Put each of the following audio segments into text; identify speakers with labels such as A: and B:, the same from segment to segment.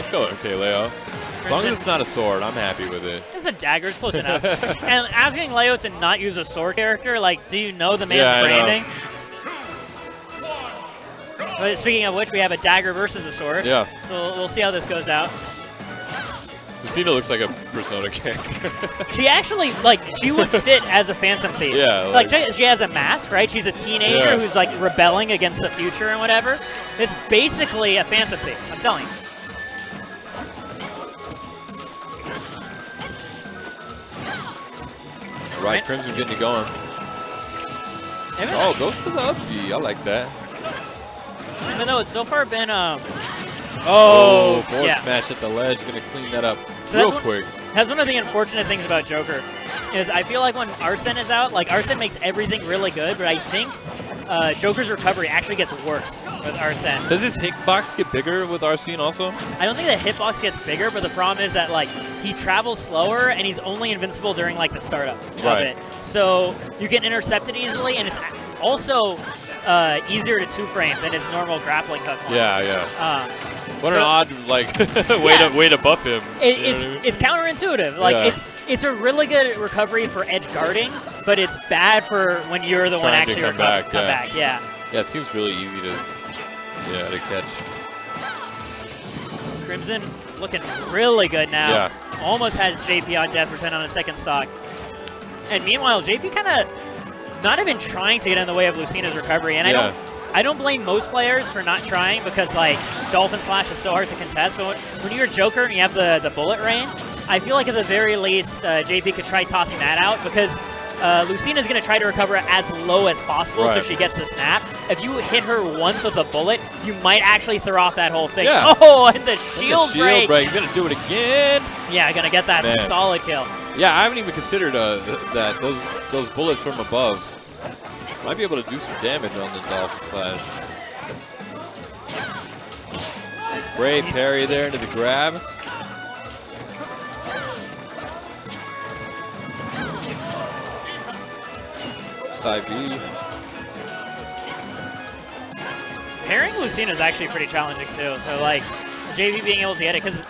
A: let's go. Okay, Leo. As long as it's not a sword, I'm happy with it.
B: It's a dagger. It's close enough. And asking Leo to not use a sword character, like, do you know the man's branding? But speaking of which, we have a dagger versus a sword.
A: Yeah.
B: So we'll see how this goes out.
A: Lucina looks like a Persona character.
B: She actually, like, she would fit as a Phantom Thief.
A: Yeah.
B: Like, she has a mask, right? She's a teenager who's, like, rebelling against the future and whatever. It's basically a Phantom Thief, I'm telling you.
A: Right, Crimsym getting it going. Oh, goes for the up B. I like that.
B: Even though it's so far been,
A: forward smash at the ledge. Gonna clean that up real quick.
B: That's one of the unfortunate things about Joker, is I feel like when Arsene is out, like, Arsene makes everything really good, but I think Joker's recovery actually gets worse with Arsene.
A: Does his hitbox get bigger with Arsene also?
B: I don't think the hitbox gets bigger, but the problem is that, like, he travels slower and he's only invincible during, like, the startup of it. So you can intercept it easily, and it's also easier to two-frame than his normal grappling hook one.
A: Yeah. What an odd, like, way to buff him.
B: It's counterintuitive. Like, it's a really good recovery for edge guarding, but it's bad for when you're the one actually come back. Yeah,
A: it seems really easy to catch.
B: Crimsym looking really good now.
A: Yeah.
B: Almost has Jae Pea on death percent on a second stock. And meanwhile, Jae Pea kind of not even trying to get in the way of Lucina's recovery. And I don't blame most players for not trying, because, like, Dolphin Slash is so hard to contest. But when you're a Joker and you have the bullet rain, I feel like at the very least, Jae Pea could try tossing that out, because Lucina's going to try to recover as low as possible so she gets the snap. If you hit her once with a bullet, you might actually throw off that whole thing.
A: Yeah.
B: Oh, and the shield break.
A: You're going to do it again.
B: Yeah, going to get that solid kill.
A: Yeah, I haven't even considered that those bullets from above might be able to do some damage on the Dolphin Slash. Great parry there into the grab. Side B.
B: Parrying Lucina is actually pretty challenging too. So, like, JV being able to get it, because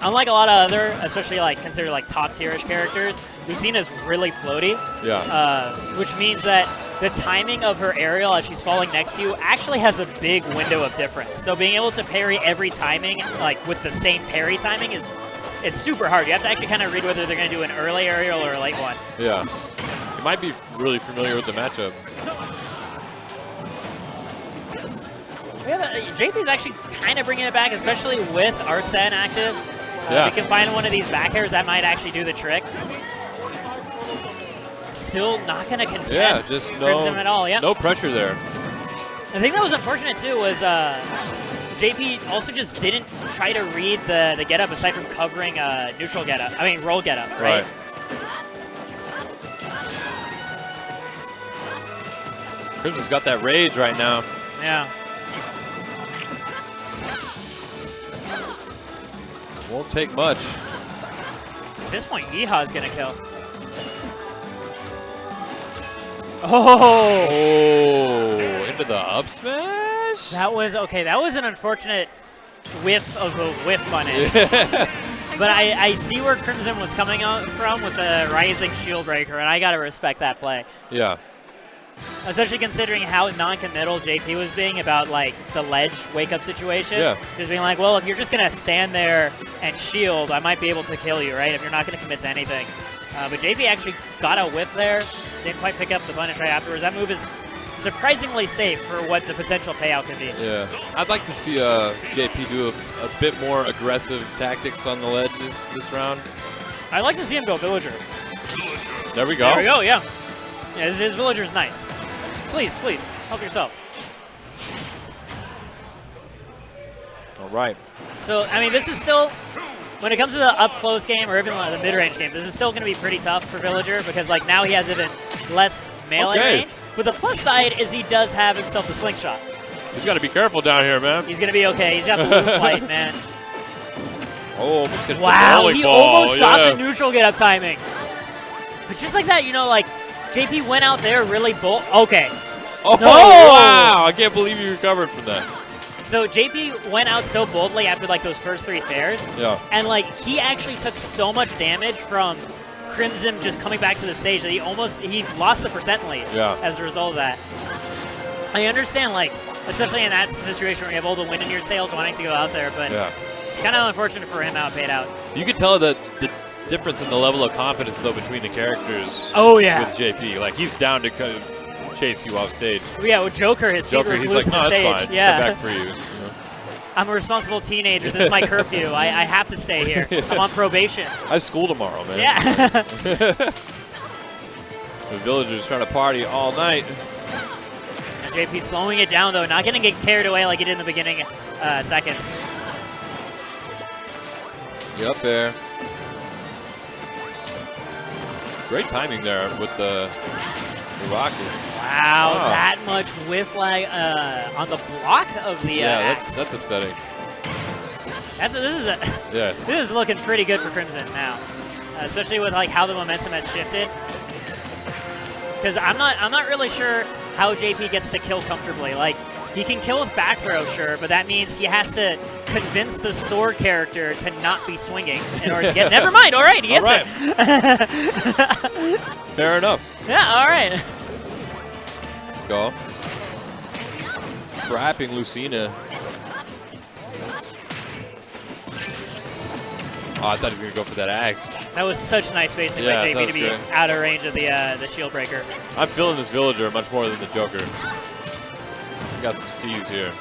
B: unlike a lot of other, especially, like, considered, like, top tierish characters, Lucina's really floaty.
A: Yeah.
B: Which means that the timing of her aerial as she's falling next to you actually has a big window of difference. So being able to parry every timing, like, with the same parry timing is super hard. You have to actually kind of read whether they're going to do an early aerial or a late one.
A: Yeah. You might be really familiar with the matchup.
B: Jae Pea's actually kind of bringing it back, especially with Arsene active. We can find one of these back airs that might actually do the trick. Still not going to contest
A: just
B: Crimsym at all.
A: No pressure there.
B: The thing that was unfortunate too was Jae Pea also just didn't try to read the getup aside from covering neutral getup. I mean, roll getup, right?
A: Crimsym's got that rage right now.
B: Yeah.
A: Won't take much.
B: At this point, Yeehaw is going to kill. Oh!
A: Into the up smash?
B: That was an unfortunate whiff of a whiff punish. But I see where Crimsym was coming out from with the rising shield breaker, and I got to respect that play.
A: Yeah.
B: Especially considering how non-committal Jae Pea was being about, like, the ledge wake-up situation.
A: Yeah.
B: Just being like, well, if you're just going to stand there and shield, I might be able to kill you, right? If you're not going to commit to anything. But Jae Pea actually got a whiff there. Didn't quite pick up the punish right afterwards. That move is surprisingly safe for what the potential payout could be.
A: Yeah. I'd like to see Jae Pea do a bit more aggressive tactics on the ledge this round.
B: I'd like to see him go Villager.
A: There we go.
B: There we go, yeah. Yeah, his Villager's nice. Please, help yourself.
A: All right.
B: So, I mean, this is still, when it comes to the up-close game or even the mid-range game, this is still going to be pretty tough for Villager because, like, now he has even less melee range. But the plus side is he does have himself the slingshot.
A: He's got to be careful down here, man.
B: He's going to be okay. He's got the blue flight, man.
A: Oh,
B: wow, he almost got the neutral get-up timing. But just like that, you know, like, Jae Pea went out there really bold. Okay.
A: Oh, no! Wow. I can't believe you recovered from that.
B: So JP went out so boldly after like those first 3 fairs.
A: Yeah.
B: And like he actually took so much damage from Crimsym just coming back to the stage that he lost the percent lead as a result of that. I understand, like, especially in that situation where you have all the wind in your sails wanting to go out there, but kind of unfortunate for him how it paid out.
A: You can tell that the difference in the level of confidence, though, between the characters with JP. Like, he's down to kind of chase you off stage.
B: Yeah, with Joker, his feet were
A: he's
B: glued
A: like,
B: to the
A: no,
B: stage.
A: it's fine.
B: Yeah.
A: Come back for you.
B: I'm a responsible teenager. This is my curfew. I have to stay here. I'm on probation.
A: I have school tomorrow, man.
B: Yeah.
A: The villagers trying to party all night.
B: And JP slowing it down, though. Not going to get carried away like he did in the beginning seconds.
A: Yep, there. Great timing there with the rocket.
B: Wow, that much whiff lag on the block of the
A: that's upsetting.
B: This is looking pretty good for Crimsym now, especially with like how the momentum has shifted. Because I'm not really sure how JP gets the kill comfortably. Like he can kill with back throw, sure, but that means he has to convince the sword character to not be swinging in order to get. Never mind. All right, he gets it.
A: Fair enough.
B: Yeah. All right.
A: Go. Trapping Lucina. Oh, I thought he was going to go for that axe.
B: That was such nice spacing by JP to be out of range of the shield breaker.
A: I'm feeling this villager much more than the Joker. We got some skis here.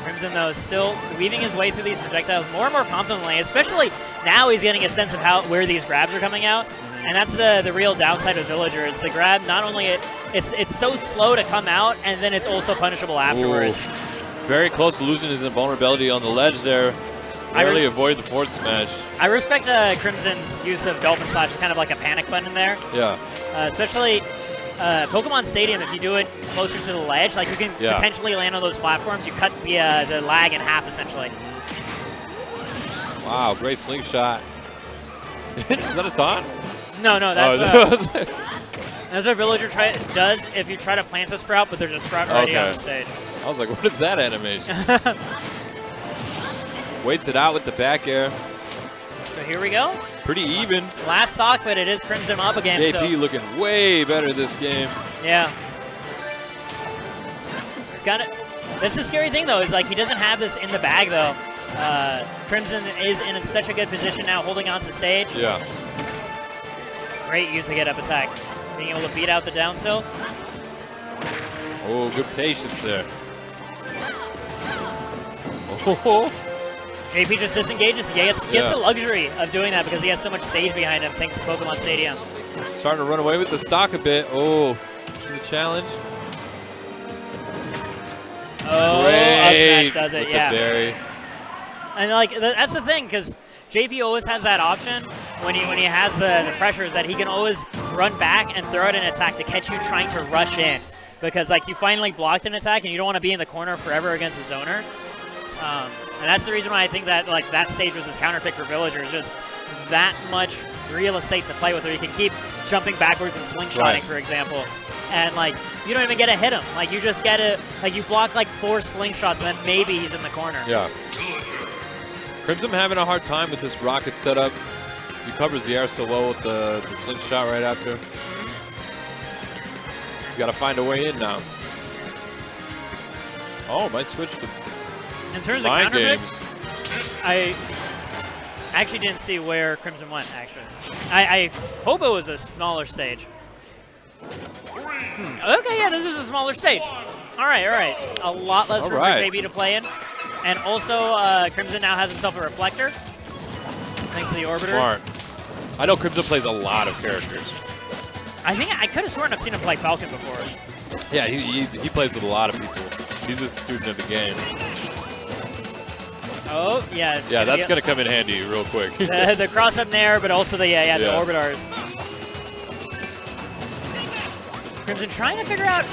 B: Crimsym, though, is still weaving his way through these projectiles more and more confidently, especially now he's getting a sense of where these grabs are coming out. And that's the real downside of Villager is the grab. Not only it's so slow to come out, and then it's also punishable afterwards.
A: Ooh. Very close to losing his invulnerability on the ledge there. Barely avoid the forward smash.
B: I respect Crimson's use of Dolphin Slash. It's kind of like a panic button there.
A: Yeah.
B: Especially Pokemon Stadium, if you do it closer to the ledge, like you can potentially land on those platforms. You cut the lag in half essentially.
A: Wow, great slingshot. Is that a taunt?
B: No, that's that's what Villager does if you try to plant a Sprout, but there's a Sprout already on the stage.
A: I was like, what is that animation? Waits it out with the back air.
B: So here we go.
A: Pretty even.
B: Last stock, but it is Crimsym up again.
A: JP looking way better this game.
B: Yeah. He's got it. That's the scary thing, though, is like he doesn't have this in the bag, though. Crimsym is in such a good position now, holding on to stage.
A: Yeah.
B: Great use to get up attack. Being able to beat out the down tilt.
A: Oh, good patience there. Oh.
B: JP just disengages. He gets the luxury of doing that because he has so much stage behind him thanks to Pokemon Stadium.
A: Starting to run away with the stock a bit. Oh, to the challenge.
B: Oh, up smash does it,
A: with the berry.
B: And like that's the thing, because JP always has that option when he has the pressure, is that he can always run back and throw out an attack to catch you trying to rush in, because like you finally blocked an attack and you don't want to be in the corner forever against a zoner. And that's the reason why I think that like that stage was his counter pick for Villager, is just that much real estate to play with, where you can keep jumping backwards and slingshotting, for example. And like you don't even get to hit him. Like you just get to you block like 4 slingshots and then maybe he's in the corner.
A: Yeah. Crimsym having a hard time with this rocket setup. He covers the air so well with the slingshot right after. He's got to find a way in now. Oh, might switch to
B: in terms of
A: mind
B: counter
A: games.
B: I actually didn't see where Crimsym went, actually. I hope it was a smaller stage. Okay, yeah, this is a smaller stage. All right. A lot less room for JB to play in. And also, Crimsym now has himself a reflector, thanks to the orbiter.
A: Smart. I know Crimsym plays a lot of characters.
B: I think I could have sworn I've seen him play Falcon before.
A: Yeah, he plays with a lot of people. He's a student of the game.
B: Oh, yeah.
A: Yeah, that's going to come in handy real quick.
B: the cross-up nair, but also the orbitars. Crimsym trying to figure out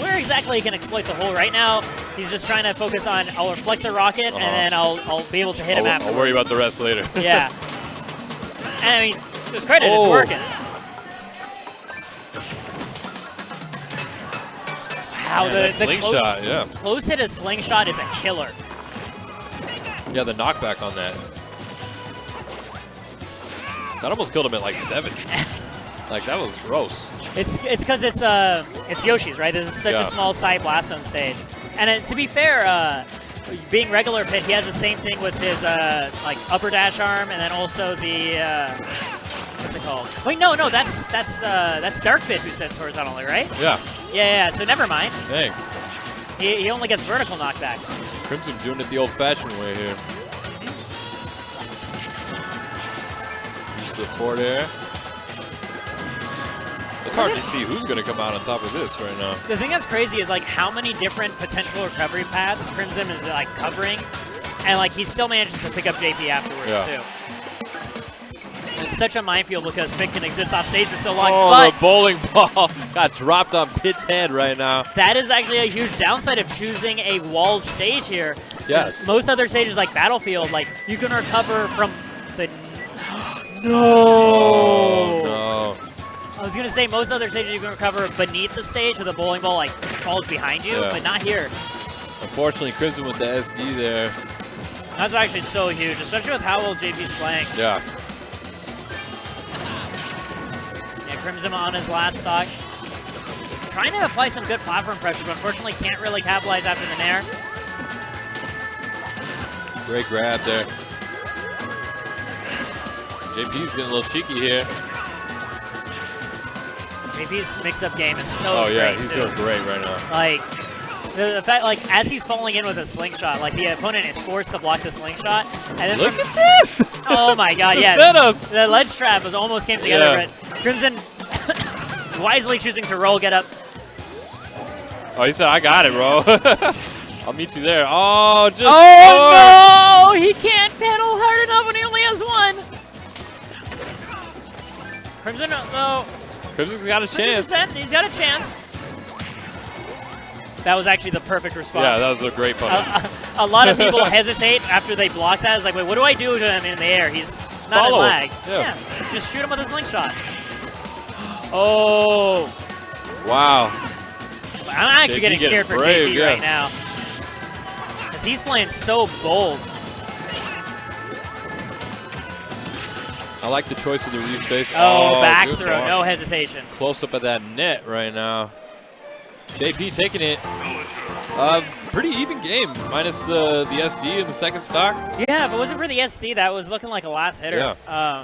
B: where exactly he can exploit the hole. Right now, he's just trying to focus on, I'll reflect the rocket, and then I'll be able to hit him afterwards.
A: I'll worry about the rest later.
B: Yeah. And I mean, to his credit, it's working. Wow,
A: Man,
B: the
A: slingshot, yeah.
B: Close hit a slingshot is a killer.
A: Yeah, the knockback on that. That almost killed him at like 70. Like, that was gross.
B: It's because it's Yoshi's, right? This is such a small side blast on stage. And to be fair, being regular pit, he has the same thing with his like upper dash arm, and then also the what's it called? Wait, no, that's Dark Pit who sends horizontally, right?
A: Yeah.
B: Yeah. So never mind.
A: Dang.
B: He only gets vertical knockback.
A: Crimsym doing it the old-fashioned way here. Use the forward air. It's hard to see who's going to come out on top of this right now.
B: The thing that's crazy is like how many different potential recovery paths Crimsym is like covering, and like he still manages to pick up Jae Pea afterwards too. It's such a minefield because Pit can exist off stage for so long.
A: Oh,
B: but
A: the bowling ball got dropped on Pit's head right now.
B: that is actually a huge downside of choosing a walled stage here.
A: Yeah.
B: Most other stages like Battlefield, like you can recover from the
A: Oh, no.
B: I was gonna say most other stages you can recover beneath the stage where the bowling ball like falls behind you, but not here.
A: Unfortunately, Crimsym with the SD there.
B: That's actually so huge, especially with how well JP's playing.
A: Yeah.
B: Yeah, Crimsym on his last stock. Trying to apply some good platform pressure, but unfortunately can't really capitalize after the nair.
A: Great grab there. JP's getting a little cheeky here.
B: JP's mix-up game is so great.
A: Oh yeah, he's doing great right now.
B: Like, the fact, like, as he's falling in with a slingshot, like, the opponent is forced to block the slingshot. And then
A: Look at this!
B: Oh my god,
A: the
B: yeah.
A: setups!
B: The ledge trap almost came together, but Crimsym wisely choosing to roll, get up.
A: Oh, he said, I got it, bro. I'll meet you there. Oh, just
B: Oh no! He can't pedal hard enough when he only has one! Crimsym, no.
A: Crimsym's got a chance.
B: He's got a chance. That was actually the perfect response.
A: Yeah, that was a great punish.
B: A lot of people hesitate after they block that. It's like, wait, what do I do to him in the air? He's not in lag. Yeah, just shoot him with a slingshot. Oh.
A: Wow.
B: I'm actually getting scared for JP right now. Because he's playing so bold.
A: I like the choice of the respace.
B: Oh, back throw, no hesitation.
A: Close up at that net right now. JP taking it. Pretty even game, minus the SD in the second stock.
B: Yeah, if it wasn't for the SD, that was looking like a last hitter.
A: Yeah.